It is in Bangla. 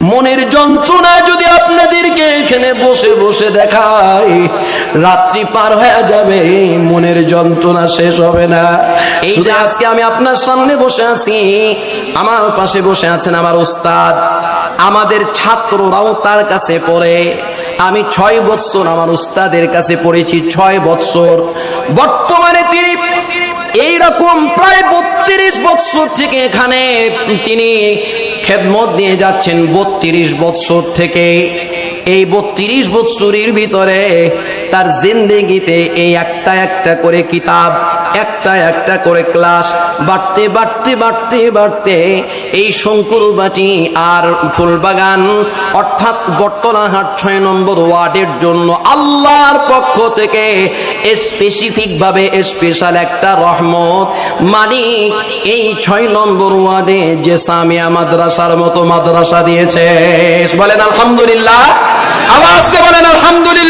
মনের যন্ত্রণা যদি আপনাদেরকে এখানে বসে বসে দেখায়, রাত্রি পার হয়ে যাবে, মনের যন্ত্রণা শেষ হবে না। এই যে আজকে আমি আপনার সামনে বসে আছি, আমার পাশে বসে আছেন আমার উস্তাদ, আমাদের ছাত্ররাও তার কাছে পড়ে। আমি 6 বছর আমার উস্তাদের কাছে পড়েছি, 6 বছর। বর্তমানে তিনি এইরকম প্রায় 32 বছর থেকে এখানে তিনি খেদমত দিয়ে যাচ্ছেন। 32 বছর থেকে, এই 32 বছরের ভিতরে তার জিন্দেগিতে এই একটা একটা করে কিতাব, একটা একটা করে ক্লাস বাড়তে বাড়তে বাড়তে বাড়তে এই শঙ্করবাটি আর ফুলবাগান অর্থাৎ বটতলাহাট 6 নম্বর ওয়ার্ডের জন্য আল্লাহর পক্ষ থেকে স্পেসিফিক ভাবে স্পেশাল একটা রহমত মালিক এই 6 নম্বর ওয়ার্ডে যে সামিয়া মাদ্রাসার মতো মাদ্রাসা দিয়েছে। বলেন আলহামদুলিল্লাহ, আওয়াজ দিয়ে বলেন আলহামদুলিল্লাহ।